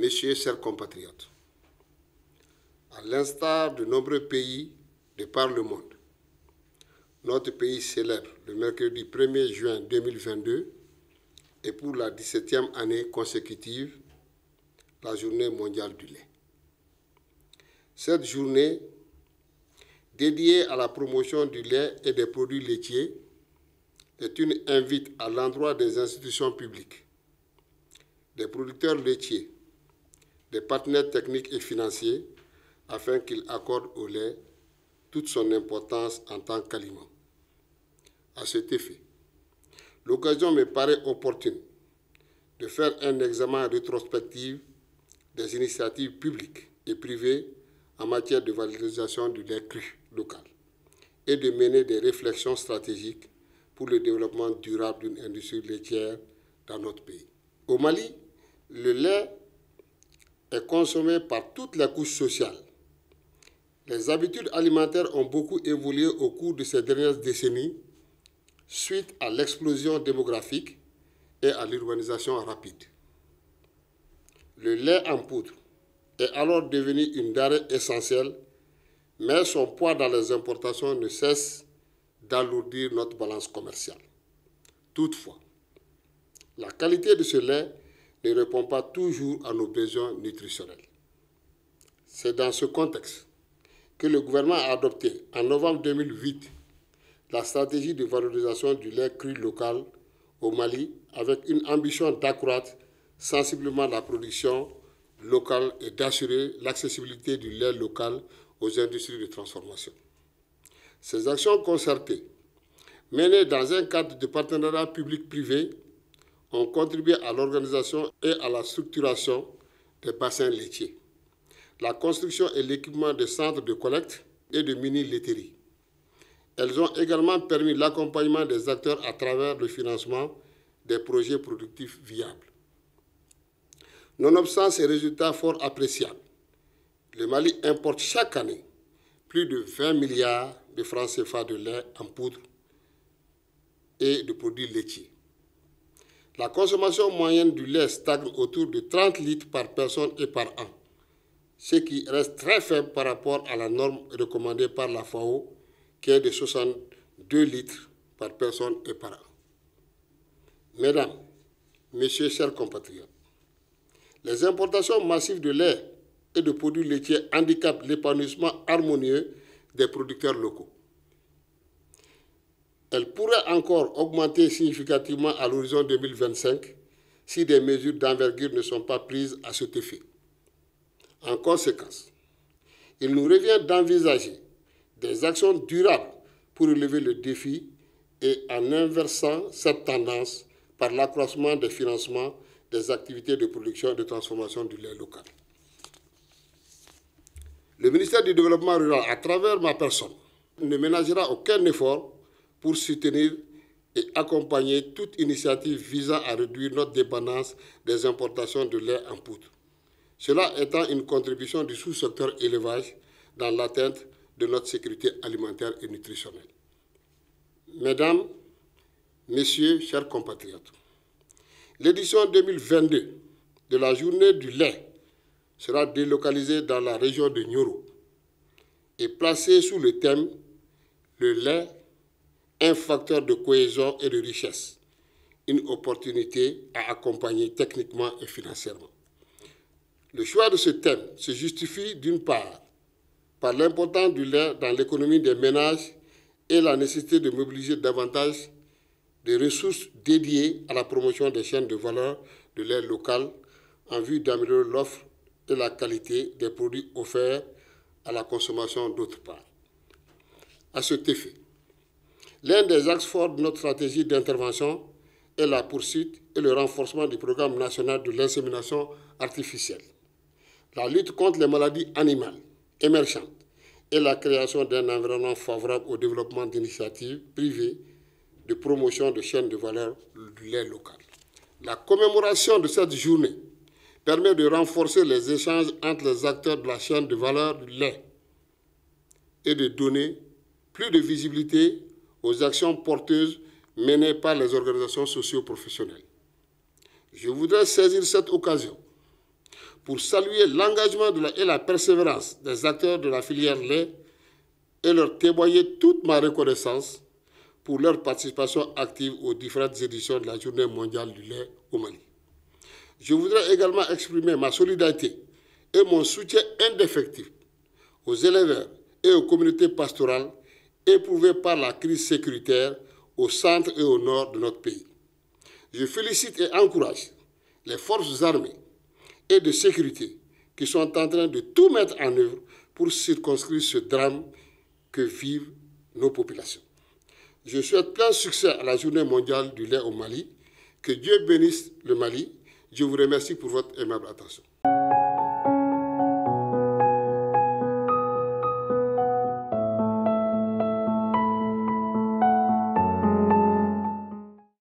Messieurs, chers compatriotes, à l'instar de nombreux pays de par le monde, notre pays célèbre le mercredi 1er juin 2022 et pour la 17e année consécutive la journée mondiale du lait. Cette journée, dédiée à la promotion du lait et des produits laitiers, est une invite à l'endroit des institutions publiques, des producteurs laitiers, des partenaires techniques et financiers, afin qu'ils accordent au lait toute son importance en tant qu'aliment. À cet effet, l'occasion me paraît opportune de faire un examen rétrospectif des initiatives publiques et privées en matière de valorisation du lait cru local et de mener des réflexions stratégiques pour le développement durable d'une industrie laitière dans notre pays. Au Mali, le lait est consommé par toutes les couches sociales. Les habitudes alimentaires ont beaucoup évolué au cours de ces dernières décennies suite à l'explosion démographique et à l'urbanisation rapide. Le lait en poudre est alors devenu une denrée essentielle, mais son poids dans les importations ne cesse d'alourdir notre balance commerciale. Toutefois, la qualité de ce lait ne répond pas toujours à nos besoins nutritionnels. C'est dans ce contexte que le gouvernement a adopté en novembre 2008 la stratégie de valorisation du lait cru local au Mali avec une ambition d'accroître sensiblement la production locale et d'assurer l'accessibilité du lait local aux industries de transformation. Ces actions concertées, menées dans un cadre de partenariat public-privé, ont contribué à l'organisation et à la structuration des bassins laitiers, la construction et l'équipement de centres de collecte et de mini-laiteries. Elles ont également permis l'accompagnement des acteurs à travers le financement des projets productifs viables. Nonobstant ces résultats fort appréciables, le Mali importe chaque année plus de 20 milliards de francs CFA de lait en poudre et de produits laitiers. La consommation moyenne du lait stagne autour de 30 litres par personne et par an, ce qui reste très faible par rapport à la norme recommandée par la FAO, qui est de 62 litres par personne et par an. Mesdames, Messieurs, chers compatriotes, les importations massives de lait et de produits laitiers handicapent l'épanouissement harmonieux des producteurs locaux. Elles pourraient encore augmenter significativement à l'horizon 2025 si des mesures d'envergure ne sont pas prises à cet effet. En conséquence, il nous revient d'envisager des actions durables pour relever le défi et en inversant cette tendance par l'accroissement des financements des activités de production et de transformation du lait local. Le ministère du Développement rural, à travers ma personne, ne ménagera aucun effort pour soutenir et accompagner toute initiative visant à réduire notre dépendance des importations de lait en poudre. Cela étant une contribution du sous-secteur élevage dans l'atteinte de notre sécurité alimentaire et nutritionnelle. Mesdames, Messieurs, chers compatriotes, l'édition 2022 de la journée du lait sera délocalisée dans la région de Nioro et placée sous le thème « Le lait, un facteur de cohésion et de richesse, une opportunité à accompagner techniquement et financièrement ». Le choix de ce thème se justifie d'une part par l'importance du lait dans l'économie des ménages et la nécessité de mobiliser davantage de ressources dédiées à la promotion des chaînes de valeur de lait local en vue d'améliorer l'offre et la qualité des produits offerts à la consommation d'autre part. À cet effet, l'un des axes forts de notre stratégie d'intervention est la poursuite et le renforcement du programme national de l'insémination artificielle, la lutte contre les maladies animales émergentes et la création d'un environnement favorable au développement d'initiatives privées de promotion de chaînes de valeur du lait local. La commémoration de cette journée permet de renforcer les échanges entre les acteurs de la chaîne de valeur du lait et de donner plus de visibilité aux actions porteuses menées par les organisations socio-professionnelles. Je voudrais saisir cette occasion pour saluer l'engagement et la persévérance des acteurs de la filière lait et leur témoigner toute ma reconnaissance pour leur participation active aux différentes éditions de la Journée mondiale du lait au Mali. Je voudrais également exprimer ma solidarité et mon soutien indéfectible aux éleveurs et aux communautés pastorales éprouvées par la crise sécuritaire au centre et au nord de notre pays. Je félicite et encourage les forces armées et de sécurité qui sont en train de tout mettre en œuvre pour circonscrire ce drame que vivent nos populations. Je souhaite plein succès à la Journée mondiale du lait au Mali. Que Dieu bénisse le Mali. Je vous remercie pour votre aimable attention.